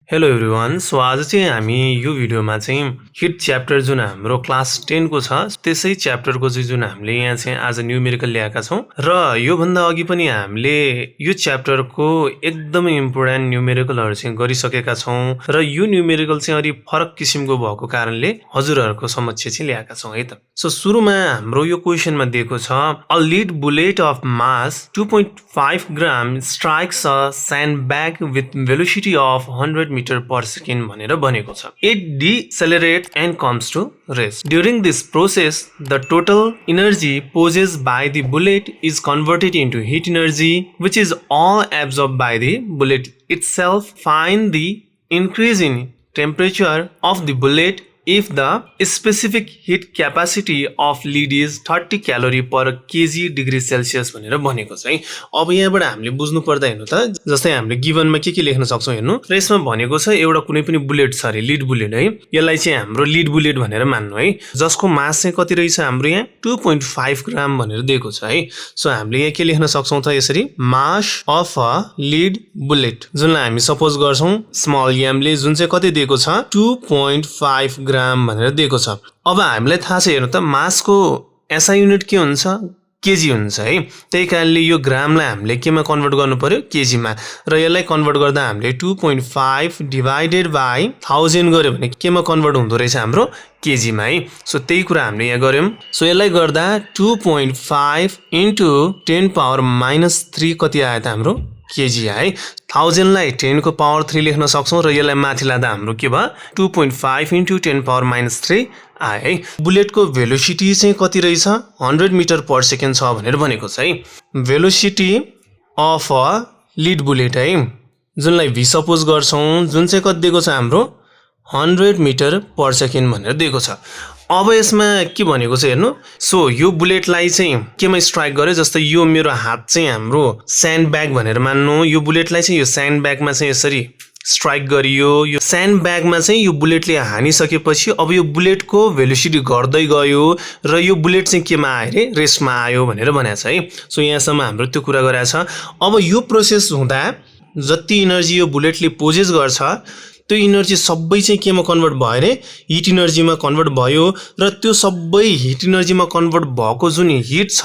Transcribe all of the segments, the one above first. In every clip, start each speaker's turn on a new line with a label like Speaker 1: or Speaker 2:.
Speaker 1: Hello everyone so आज चाहिँ हामी यो भिडियोमा चाहिँ हिट च्याप्टर जुन हाम्रो क्लास 10 को छ त्यसै च्याप्टरको चाहिँ जुन हामीले यहाँ चाहिँ आज न्यूमेरिकल ल्याएका छौं र यो भन्दा अघि पनि हामीले यो च्याप्टरको एकदमै इम्पोर्टेन्ट न्यूमेरिकलहरु चाहिँ गरिसकेका छौं र यो न्यूमेरिकल चाहिँ अलि फरक किसिमको भएको कारणले हजुरहरुको समक्ष चाहिँ ल्याएका छौं है त। सो सुरुमा हाम्रो यो क्वेशनमा दिएको छ a lead bullet of mass 2.5 gram strikes a sandbag with velocity of 100 meter per second भनेर भनेको छ। It decelerates and comes to rest. During this process, the total energy possessed by the bullet is converted into heat energy, which is all absorbed by the bullet itself. Find the increase in temperature of the bullet if the specific heat capacity of lead is 30 calorie per kg degree Celsius भनेर भनेको छ है। अब यहाँबाट हामीले बुझ्नु पर्दा हेर्नु त जस्तै हामीले गिभनमा के लेख्न सक्छौं हेर्नु र यसमा भनेको छ एउटा कुनै पनि बुलेट छ रे लीड बुलेट है। यसलाई चाहिँ हाम्रो लीड बुलेट भनेर मान्नु है जसको मास चाहिँ कति रहेछ हाम्रो यहाँ 2.5 ग्राम भनेर दिएको छ है। सो हामीले यहाँ के लेख्न सक्छौं त यसरी mass of a lead bullet जुनलाई हामी सपोज गर्छौं स्मल m ले जुन चाहिँ कति दिएको छ 2.5 ग्राम भनेर दिएको छ। अब हामीलाई थाहा छ हेर्नु त मासको एसआई युनिट के हुन्छ केजी हुन्छ है। त्यही कारणले यो ग्रामलाई हामीले केमा कन्भर्ट गर्नु पर्यो केजीमा र यसलाई कन्भर्ट गर्दा हामीले 2.5 डिवाइडेड बाइ 1000 गर्यो भने केमा कन्भर्ट हुँदो रहेछ हाम्रो केजीमा है। सो त्यही कुरा हामीले यहाँ गर्यौं। सो यसलाई गर्दा 2.5 इन्टु 10 पावर -3 कति आयो त हाम्रो केजी है। 1000 लाई 10 को पावर 3 लेख्न सक्छौं र यसलाई माथि लादा हाम्रो के भयो 2.5 इन्टु 10 पावर -3 आयो है। बुलेटको भेलोसिटी चाहिँ कति रहेछ 100 मिटर पर सेकेन्ड छ भनेर भनेको छ है। Velocity of a lead bullet है जुनलाई v सपोज गर्छौं जुन चाहिँ कति दिएको छ हाम्रो 100 मिटर पर सेकेन्ड भनेर दिएको छ। अब यसमा के भनेको छ हेर्नु सो यो बुलेटलाई चाहिँ केमा स्ट्राइक गर्यो जस्तै यो मेरो हात चाहिँ हाम्रो स्यान्डब्याग भनेर मान्नु यो बुलेटलाई चाहिँ यो स्यान्डब्यागमा चाहिँ यसरी स्ट्राइक गरियो। यो स्यान्डब्यागमा चाहिँ यो बुलेटले हानिसकेपछि अब यो बुलेटको भेलोसिटी घट्दै गयो र यो बुलेट चाहिँ केमा आयो रे रेस्टमा आयो भनेर भनेको छ है। सो यहाँसम्म हाम्रो त्यो कुरा गरेको छ। अब यो प्रोसेस हुँदा जति एनर्जी यो बुलेटले पोजेस गर्छ त्यो एनर्जी सबै चाहिँ केमा कन्भर्ट भयो रे हिट एनर्जीमा कन्भर्ट भयो र त्यो सबै हिट एनर्जीमा कन्भर्ट भएको जुन हिट छ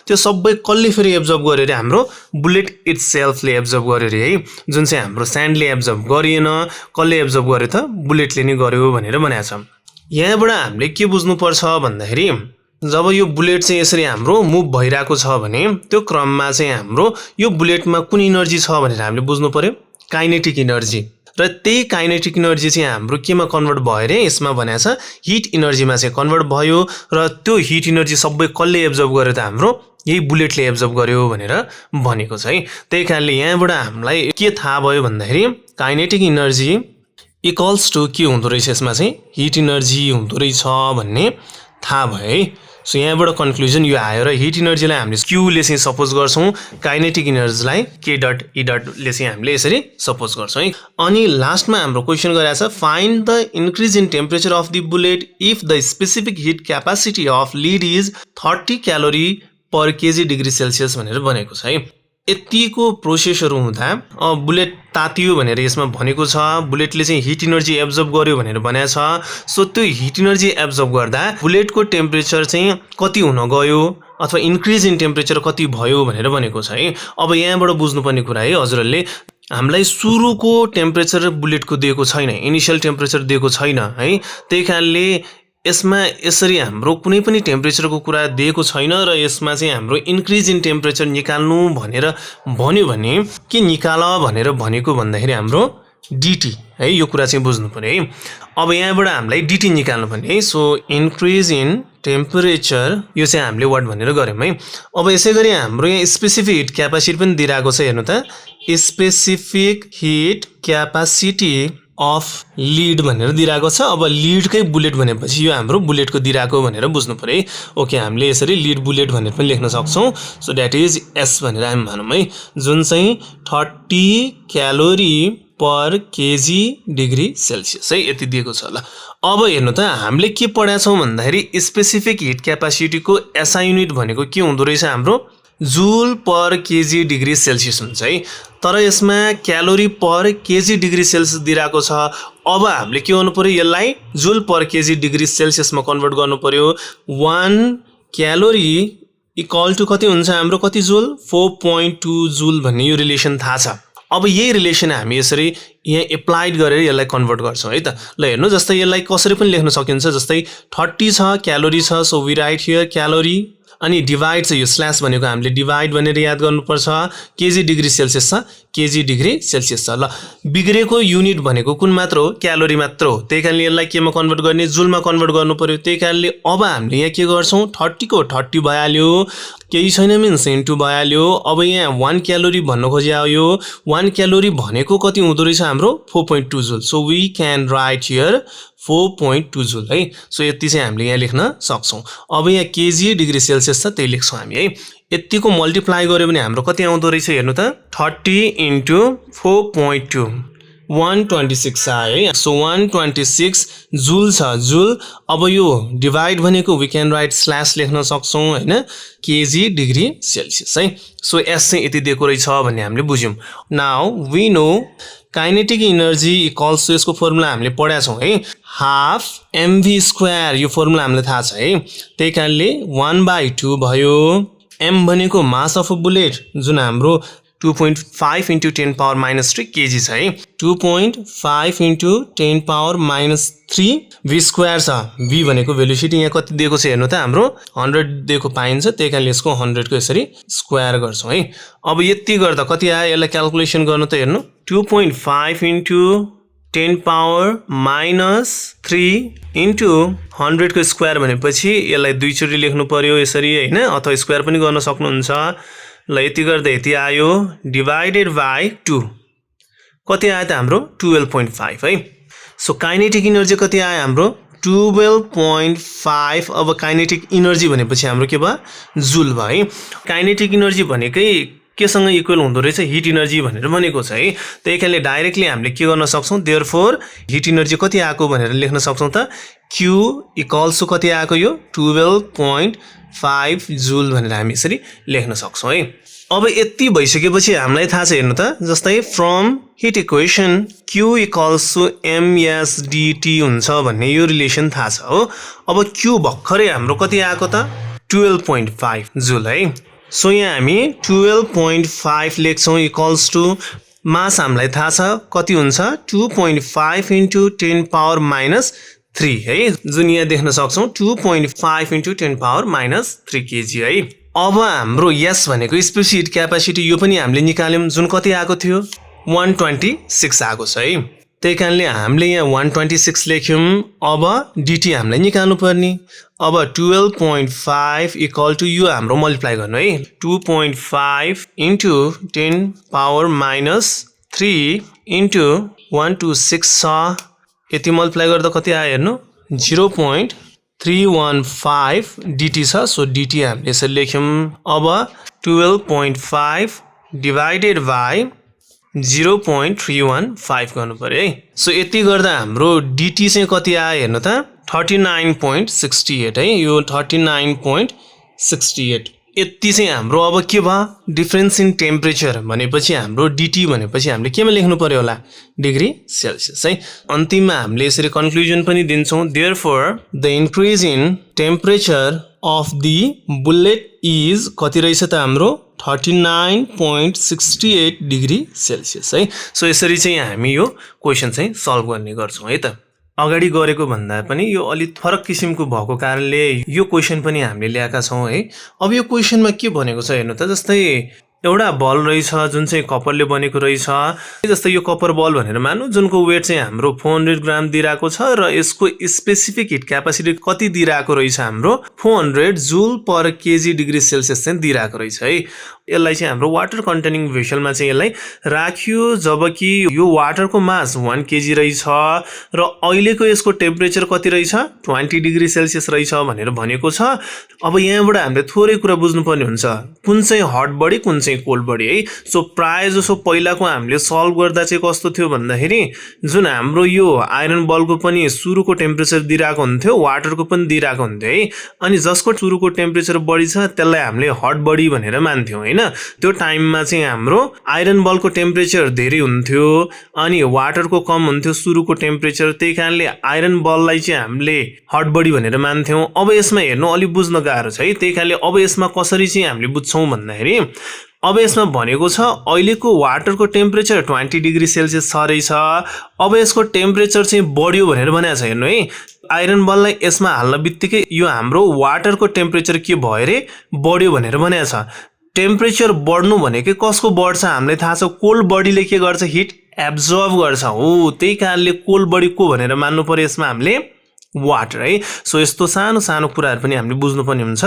Speaker 1: त्यो सबै कसले फेरि एब्जर्ब गर्यो रे हाम्रो बुलेट इटसेल्फले एब्जर्ब गर्यो रे है। जुन चाहिँ हाम्रो स्यान्डले एब्जर्ब गरिएन कसले एब्जर्ब गर्यो त बुलेटले नै गर्यो भनेर भनेको छ। यहाँबाट हामीले के बुझ्नु पर्छ भन्दाखेरि जब यो बुलेट चाहिँ यसरी हाम्रो मुभ भइराको छ भने त्यो क्रममा चाहिँ हाम्रो यो बुलेटमा कुन एनर्जी छ भनेर हामीले बुझ्नु पर्यो काइनेटिक एनर्जी र त्यही काइनेटिक एनर्जी चाहिँ हाम्रो केमा कन्भर्ट भयो रे यसमा भनेको छ हिट एनर्जीमा चाहिँ कन्भर्ट भयो र त्यो हिट एनर्जी सबै कसले एब्जर्ब गर्यो त हाम्रो यही बुलेटले एब्जर्ब गर्यो भनेर भनेको छ है। त्यही कारणले यहाँबाट हामीलाई के थाहा भयो भन्दाखेरि काइनेटिक एनर्जी इक्वल्स टु के हुँदो रहेछ यसमा चाहिँ हिट एनर्जी हुँदो रहेछ भन्ने थाहा भयो है। सो यहाँबाट कन्क्लुजन यो आयो र हिट एनर्जीलाई हामीले q ले चाहिँ सपोज गर्छौं काइनेटिक एनर्जीलाई k डट e डट ले चाहिँ हामीले यसरी सपोज गर्छौं है। अनि लास्टमा हाम्रो क्वेशन गरेको छ find the increase in temperature of the bullet if the specific heat capacity of lead is 30 calorie per KG degree Celsius भनेर भनेको छ है। यतिको प्रोसेसहरु हुँदा बुलेट तातियो भनेर यसमा भनेको छ बुलेटले चाहिँ हिट एनर्जी एब्जर्ब गर्यो भनेर भनेको छ। सो त्यो हिट एनर्जी एब्जर्ब गर्दा बुलेटको टेम्परेचर चाहिँ कति हुन गयो अथवा इन्क्रिज इन टेम्परेचर कति भयो भनेर भनेको छ है। अब यहाँबाट बुझ्नुपर्ने कुरा है हजुरहरुले हामीलाई सुरुको टेम्परेचर बुलेटको दिएको छैन इनिशियल टेम्परेचर दिएको छैन है। त्यही कारणले यसमा यसरी हाम्रो कुनै पनि टेम्परेचरको कुरा दिएको छैन र यसमा चाहिँ हाम्रो इन्क्रिज इन टेम्परेचर निकाल्नु भनेर भन्यो भने के निकाल भनेर भनेको भन्दाखेरि हाम्रो dt है यो कुरा चाहिँ बुझ्नु पर्यो है। अब यहाँबाट हामीलाई dt निकाल्नु पर्ने है। सो इन्क्रिज इन टेम्परेचर यो चाहिँ हामीले वर्ड भनेर गर्यौं है। अब यसैगरी हाम्रो यहाँ स्पेसिफिक हिट क्यापासिटी पनि दिइराको छ हेर्नु त specific heat capacity of lead भनेर दिइराको छ। अब लीडकै बुलेट भनेपछि यो हाम्रो बुलेटको दिइराको भनेर बुझ्नु पर्यो है। ओके हामीले यसरी लीड बुलेट भनेर पनि लेख्न सक्छौं। सो दैट इज s भनेर हामी भनौं है जुन चाहिँ 30 calorie per KG degree Celsius है यति दिएको छ ल। अब हेर्नु त हामीले के पढाएको छौं भन्दाखेरि स्पेसिफिक हिट क्यापासिटीको एसआई युनिट भनेको के हुँदो रहेछ हाम्रो joule per KG degree Celsius हुन्छ है। तर यसमा calorie per KG degree Celsius दिइराको छ। अब हामीले के गर्नु पर्यो, यसलाई जुल पर केजी डिग्री सेल्सियसमा कन्भर्ट गर्नु पर्यो। 1 क्यालोरी इक्वल टु कति हुन्छ हाम्रो, कति जुल, 4.2 जुल भन्ने यो रिलेसन थाहा छ। अब यही रिलेसन हामी यसरी यहाँ एप्लाइड गरेर यसलाई कन्भर्ट गर्छौँ है त। ल हेर्नु, जस्तै यसलाई कसरी पनि लेख्न सकिन्छ, जस्तै 30 छ, क्यालोरी छ, so we write here calorie, अनि डिभाइड छ, यो स्ल्यास भनेको हामीले डिभाइड भनेर याद गर्नुपर्छ। केजी डिग्री सेल्सियस छ, केजी डिग्री सेल्सियस छ। ल बिग्रेको युनिट भनेको कुन मात्र हो, क्यालोरी मात्र हो। त्यही कारणले यसलाई केमा कन्भर्ट गर्ने, जुलमा कन्भर्ट गर्नु पर्यो। त्यही कारणले अब हामीले यहाँ के गर्छौँ, 30 को 30 भइहाल्यो, केही छैन मिन्स इन्टु भइहाल्यो। अब यहाँ 1 क्यालोरी भन्न खोज्यो, यो 1 क्यालोरी भनेको कति हुँदो रहेछ हाम्रो, 4.2 joule. So we can write here 4.2 joule है। सो यति चाहिँ हामीले यहाँ लेख्न सक्छौँ। अब यहाँ केजी डिग्री सेल्सियस छ, त्यही लेख्छौँ हामी है। यतिको मल्टिप्लाई गर्यो भने हाम्रो कति आउँदो रहेछ हेर्नु त, 30 इन्टु 4.2 126 आयो है। सो 126 जुल छ, जुल। अब यो डिभाइड भनेको वी क्यान राइट स्ल्यास लेख्न सक्छौँ होइन, केजी डिग्री सेल्सियस है। सो एस चाहिँ यति दिएको रहेछ भन्ने हामीले बुझ्यौँ। Now we know kinetic energy equals to, यसको फर्मुला हामीले पढाएको छौँ है, हाफ mv स्क्वायर, यो फर्मुला हामीलाई थाहा छ है। त्यही कारणले 1/2 भयो। m भनेको मास अफ अ बुलेट, जुन हाम्रो 2.5 इन्टु 10 पावर माइनस 3 केजी छ है। 2.5 into 10 power minus 3 v square छ। v भनेको भेलोसिटी यहाँ कति दिएको छ हेर्नु त, हाम्रो 100 दिएको पाइन्छ। त्यही कारणले यसको 100 को यसरी स्क्वायर गर्छौँ है। अब यति गर्दा कति आयो, यसलाई क्याल्कुलेसन गर्नु त हेर्नु, 2.5 इन्टु 10 पावर माइनस 3 इन्टु 100 को स्क्वायर भनेपछि यसलाई दुईचोटि लेख्नु पर्यो यसरी होइन, अथवा स्क्वायर पनि गर्न सक्नुहुन्छ। ल यति गर्दा यति आयो, डिभाइडेड बाई 2 कति आयो त हाम्रो, 12.5 है। सो काइनेटिक इनर्जी कति आयो हाम्रो, 12.5। अब काइनेटिक इनर्जी भनेपछि हाम्रो के भयो, जुल भयो है। काइनेटिक इनर्जी भनेकै केसँग इक्वल हुँदो रहेछ, हिट इनर्जी भनेर भनेको छ है। त्यही कारणले डाइरेक्टली हामीले के गर्न सक्छौँ, देयरफोर हिट इनर्जी कति आएको भनेर लेख्न सक्छौँ त, Q इक्वल्स टु कति आएको, यो 12.5 जुल भनेर हामी यसरी लेख्न सक्छौँ है। अब यति भइसकेपछि हामीलाई थाहा छ हेर्नु त, जस्तै from heat equation Q equals to msdt हुन्छ भन्ने यो रिलेसन थाहा छ हो। अब Q भर्खरै हाम्रो कति आएको त, 12.5 जुल है। सो यहाँ हामी 12.5 लेख्छौँ इक्वल्स टु मास हामीलाई थाहा छ कति हुन्छ, 2.5 इन्टु 10 पावर माइनस 3 है, जुन यहाँ देख्न सक्छौँ 2.5 इन्टु 10 पावर माइनस 3 केजी है। अब हाम्रो यस भनेको स्पेसिफिक क्यापासिटी यो पनि हामीले निकाल्यौँ, जुन कति आएको थियो, 126 आएको छ है। त्यही कारणले हामीले यहाँ 126 लेख्यौँ। अब dt हामीलाई निकाल्नु पर्ने। अब 12.5 इक्वल टु यो हाम्रो मल्टिप्लाई गर्नु है, 2.5 इन्टु 10 पावर माइनस 3 इन्टु 126 छ, यति मल्टिप्लाई गर्दा कति आयो हेर्नु, 0.315 dt छ। सो dt हामीले यसरी लेख्यौँ। अब 12.5 डिभाइडेड बाई 0.315 गर्नु पर्यो है। सो यति गर्दा हाम्रो dt चाहिँ कति आयो हेर्नु त, 39.68 है, यो 39.68। यति चाहिँ हाम्रो अब के भयो, डिफरेन्स इन टेम्परेचर भनेपछि हाम्रो dt भनेपछि हामीले केमा लेख्नु पर्यो होला, डिग्री सेल्सियस है। अन्तिममा हामीले यसरी कन्क्लुजन पनि दिन्छौँ, therefore the increase in temperature of the bullet is कति रहेछ त हाम्रो, 39.68 डिग्री सेल्सियस है। सो यसरी चाहिँ हामी यो क्वेसन चाहिँ सल्भ गर्ने गर्छौँ है त। अगाडि गरेको भन्दा पनि यो अलिक फरक किसिमको भएको कारणले यो क्वेसन पनि हामीले ल्याएका छौँ है। अब यो क्वेसनमा के भनेको छ हेर्नु त, जस्तै एउटा बल रहेछ जुन चाहिँ कपरले बनेको रहेछ, जस्तै यो कपर बल भनेर मानौँ, जुनको वेट चाहिँ हाम्रो 400 ग्राम दिइरहेको छ र यसको स्पेसिफिक हिट क्यापासिटी कति दिइरहेको रहेछ हाम्रो, 400 जुल पर केजी डिग्री सेल्सियस चाहिँ दिइरहेको रहेछ है। यसलाई चाहिँ हाम्रो वाटर कन्टेनिङ भेसलमा चाहिँ यसलाई राखियो जबकि यो वाटरको मास 1 केजी रहेछ र अहिलेको यसको टेम्परेचर कति रहेछ 20 डिग्री सेल्सियस रहेछ भनेर भनेको छ। अब यहाँबाट हामीले थोरै कुरा बुझ्नुपर्ने हुन्छ, कुन चाहिँ हट बडी कुन चाहिँ कोल्ड बडी है। सो प्राय जसो पहिलाको हामीले सल्भ गर्दा चाहिँ कस्तो थियो भन्दाखेरि जुन हाम्रो यो आइरन बलको पनि सुरुको टेम्परेचर दिइरहेको हुन्थ्यो, वाटरको पनि दिइरहेको हुन्थ्यो है। अनि जसको सुरुको टेम्परेचर बढी छ त्यसलाई हामीले हट बडी भनेर मान्थ्यौँ हैन। त्यो टाइममा चाहिँ हाम्रो आइरन बलको टेम्परेचर धेरै हुन्थ्यो अनि वाटरको कम हुन्थ्यो सुरुको टेम्परेचर, त्यही कारणले आइरन बललाई चाहिँ हामीले हट बडी भनेर मान्थ्यौँ। अब यसमा हेर्नु अलि बुझ्न गाह्रो छ है, त्यही कारणले अब यसमा कसरी चाहिँ हामीले बुझ्छौँ भन्दाखेरि अब यसमा भनेको छ अहिलेको वाटरको टेम्परेचर 20 डिग्री सेल्सियस छ रहेछ, अब यसको टेम्परेचर चाहिँ बढ्यो भनेर भनेको छ। हेर्नु है, आइरन बललाई यसमा हाल्न बित्तिकै यो हाम्रो वाटरको टेम्परेचर के भयो रे बढ्यो भनेर भनेको छ। टेम्परेचर बढ्नु भनेकै कसको बढ्छ हामीलाई थाहा छ, कोल्ड बडीले के गर्छ हिट एब्जर्भ गर्छ हो, त्यही कारणले कोल्ड बडी को भनेर मान्नु पर्यो यसमा हामीले वाटर है। सो यस्तो सानो सानो कुराहरु पनि हामीले बुझ्नुपर्ने हुन्छ।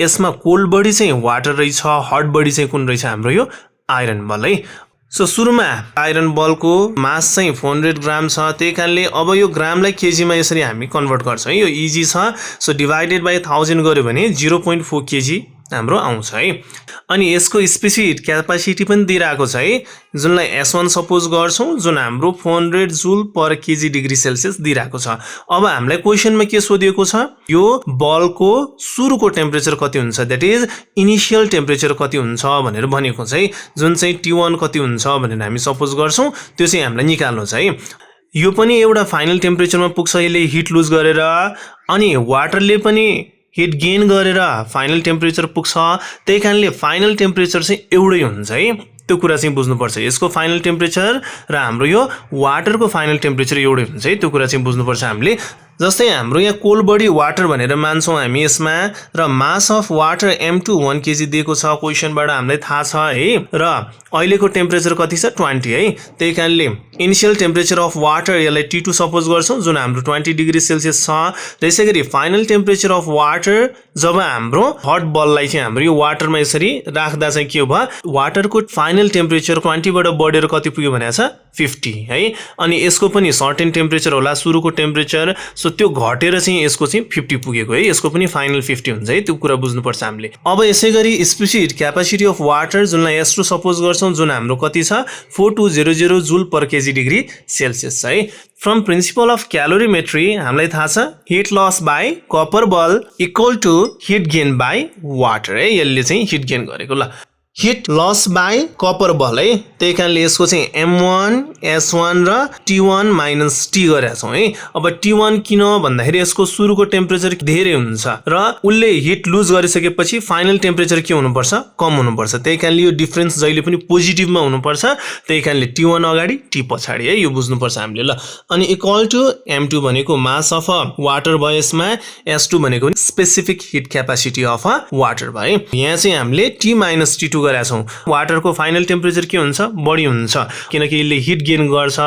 Speaker 1: यसमा कोल्ड बडी चाहिँ वाटर रहेछ, हट बडी चाहिँ कुन रहेछ हाम्रो यो आइरन बल है। सो सुरुमा आइरन बलको मास चाहिँ 400 ग्राम छ, त्यही कारणले अब यो ग्रामलाई केजीमा यसरी हामी कन्भर्ट गर्छौं है। यो इजी छ। सो डिवाइडेड बाइ 1000 गर्यो भने 0.4 केजी हाम्रो आउँछ है। अनि यसको स्पेसिफिक क्यापासिटी पनि दिइरहेको छ है, जुनलाई S1 सपोज गर्छौं, जुन हाम्रो 400 joule per KG degree Celsius दिइरहेको छ। अब हामीलाई क्वेशनमा के सोधिएको छ, यो बलको सुरुको टेम्परेचर कति हुन्छ, दैट इज इनिशियल टेम्परेचर कति हुन्छ भनेर भनेको छ है। जुन चाहिँ T1 कति हुन्छ भनेर हामी सपोज गर्छौं, त्यो चाहिँ हामीलाई निकाल्नु छ है। यो पनि एउटा फाइनल टेम्परेचरमा पुग्छ यसले हिट लुज गरेर, अनि वाटरले पनि हिट गेन गरेर फाइनल टेम्परेचर पुग्छ, त्यही कारणले फाइनल टेम्परेचर चाहिँ एउटै हुन्छ है। त्यो कुरा चाहिँ बुझ्नुपर्छ, यसको फाइनल टेम्परेचर र हाम्रो यो वाटरको फाइनल टेम्परेचर एउटै हुन्छ है। त्यो कुरा चाहिँ बुझ्नुपर्छ हामीले। जस्तै हाम्रो यहाँ कोल्ड बडी वाटर भनेर मान्छौं हामी यसमा, र mass of water M2 1 KG दिएको छ क्वेशनबाट हामीलाई थाहा छ है। र अहिलेको टेम्परेचर कति छ 20 है, त्यही कारणले इनिशियल टेम्परेचर अफ वाटर यसलाई T2 सपोज गर्छौं, जुन हाम्रो 20 डिग्री सेल्सियस छ। त्यसैगरी फाइनल टेम्परेचर अफ वाटर जब हाम्रो हट बललाई चाहिँ हाम्रो यो वाटरमा यसरी राख्दा चाहिँ के भयो, वाटरको फाइनल टेम्परेचर 20 बाट बढेर कति पुग्यो भनेको छ 50 है। अनि यसको पनि सर्टेन टेम्परेचर होला सुरुको टेम्परेचर, सो त्यो घटेर चाहिँ यसको चाहिँ 50 पुगेको है, यसको पनि फाइनल 50 हुन्छ है। त्यो कुरा बुझ्नुपर्छ हामीले। अब यसैगरी स्पेसिफिक क्यापासिटी अफ वाटर जुनलाई S2 सपोज गर्छौं, जुन हाम्रो कति छ 4200 joule per KG degree Celsius है। फ्रम प्रिन्सिपल अफ क्यालोरीमेट्री हामीलाई थाहा छ heat loss by copper ball equal to heat gain by water है। यसले चाहिँ हिट गेन गरेको ल, heat loss by copper ball है। त्यही कारणले यसको चाहिँ M1 S1 र T1 माइनस T गरेका छौं है। अब T1 किन भन्दाखेरि यसको सुरुको टेम्परेचर धेरै हुन्छ र उले हिट लुज गरिसकेपछि फाइनल टेम्परेचर के हुनुपर्छ कम हुनुपर्छ, त्यही कारणले यो डिफरेन्स जहिले पनि पोजिटिभमा हुनुपर्छ, त्यही कारणले T1 अगाडि T पछाडी है, यो बुझ्नुपर्छ हामीले ल। अनि इक्वल टु M2 भनेको मास अफ वाटर भयो, यसमा S2 भनेको specific heat capacity of water भयो। यहाँ चाहिँ हामीले T माइनस T2 गरेका छौं। वाटरको फाइनल टेम्परेचर के हुन्छ बढी हुन्छ किनकि यसले हिट गेन गर्छ,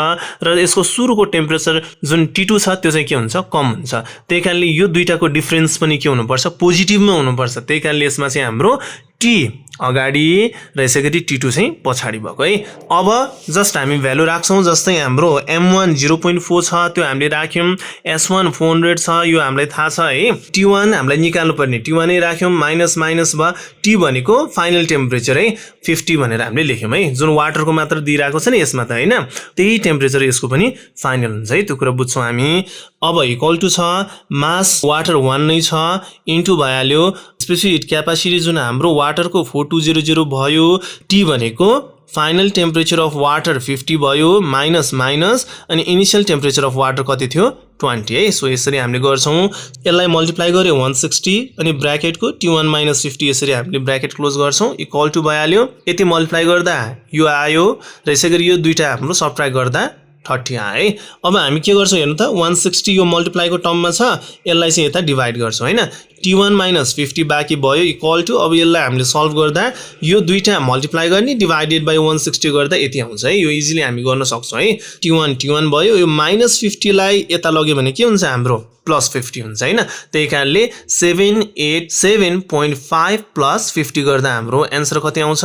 Speaker 1: र यसको सुरुको टेम्परेचर जुन T2 छ त्यो चाहिँ के हुन्छ कम हुन्छ, त्यही कारणले यो दुईटाको डिफरेन्स पनि के हुनुपर्छ पोजिटिभमा हुनुपर्छ, त्यही कारणले यसमा चाहिँ हाम्रो T अगाडि र यसैगरी T2 चाहिँ पछाडी भएको है। अब जस्ट हामी भ्यालु राख्छौं, जस्तै हाम्रो M1 0.4 छ त्यो हामीले राख्यौं, S1 400 छ यो हामीलाई थाहा छ है। T1 हामीलाई निकाल्नु पर्ने T1 नै राख्यौं, माइनस माइनस भयो, T भनेको फाइनल टेम्परेचर है 50 भनेर हामीले लेख्यौं है, जुन वाटरको मात्र दिइरहेको छ नि यसमा त हैन, त्यही टेम्परेचर यसको पनि फाइनल हुन्छ है। त्यो कुरा बुझ्छौं हामी। अब इक्वल टु छ मास वाटर 1 नै छ इन्टु भइहाल्यो स्पेसिफिक क्यापासिटी जुन हाम्रो वाटरको 4200 भयो, T भनेको फाइनल टेम्परेचर अफ वाटर 50 भयो, माइनस माइनस अनि इनिशियल टेम्परेचर अफ वाटर कति थियो 20 है। सो यसरी हामीले गर्छौं, यसलाई मल्टिप्लाई गर्यो 160 अनि ब्र्याकेटको T1 माइनस 50 यसरी हामीले ब्र्याकेट क्लोज गर्छौं, इक्वल टु भइहाल्यो। यति मल्टिप्लाई गर्दा यो आयो र यसैगरी यो दुईटा हाम्रो सबट्र्याक्ट गर्दा 30 आयो है। अब हामी के गर्छौं हेर्नु त 160 यो मल्टिप्लाईको टर्ममा छ, यसलाई चाहिँ यता डिभाइड गर्छौं हैन। T1 - 50 बाँकी भयो इक्वल टु, अब यसलाई हामीले सल्भ गर्दा यो दुईटा मल्टिप्लाई गर्ने डिभाइडेड बाइ 160 गर्दा यति आउँछ है। यो इजिली हामी गर्न सक्छौं है। T1 भयो, यो -50 लाई यता लग्यो भने के हुन्छ हाम्रो +50 हुन्छ हैन। त्यही कारणले 787.5 + 50 गर्दा हाम्रो आन्सर कति आउँछ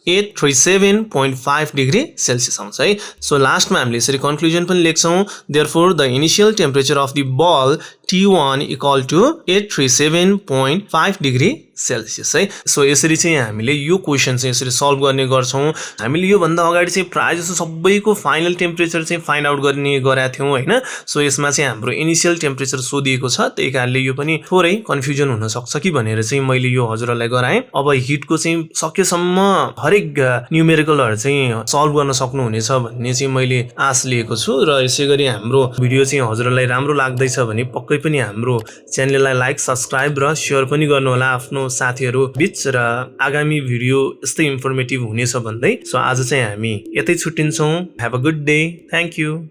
Speaker 1: 837.5 डिग्री सेल्सियस आउँछ है। सो लास्टमा हामीले यसरी कन्क्लुजन पनि लेख्छौं, therefore the initial temperature of the ball T1 equal to 837.5 degree Celsius है। सो यसरी चाहिँ हामीले यो क्वेशन चाहिँ यसरी सल्भ गर्ने गर्छौं। हामीले यो भन्दा अगाडि चाहिँ प्राय जसो सबैको फाइनल टेम्परेचर चाहिँ फाइन्ड आउट गर्ने गरेका थियौं हैन। सो यसमा चाहिँ हाम्रो इनिशियल टेम्परेचर सोधिएको छ, त्यही कारणले यो पनि थोरै कन्फ्युजन हुन सक्छ कि भनेर चाहिँ मैले यो हजुरहरुलाई गराएँ। अब हिटको चाहिँ सकेसम्म हरेक न्यूमेरिकलहरु चाहिँ सल्भ गर्न सक्नुहुनेछ भन्ने चाहिँ मैले आश लिएको छु र यसैगरी हाम्रो भिडियो चाहिँ हजुरहरुलाई राम्रो लाग्दैछ भने पक्कै पनि हाम्रो च्यानललाई लाइक, सब्स्क्राइब र शेयर पनि गर्नु होला आफ्नो साथीहरु बीच र आगामी भिडियो यस्तै इन्फर्मेटिभ हुनेछ भन्दै। सो आज चाहिँ हामी यतै छुट्टिन्छौं। Have a good day. Thank you.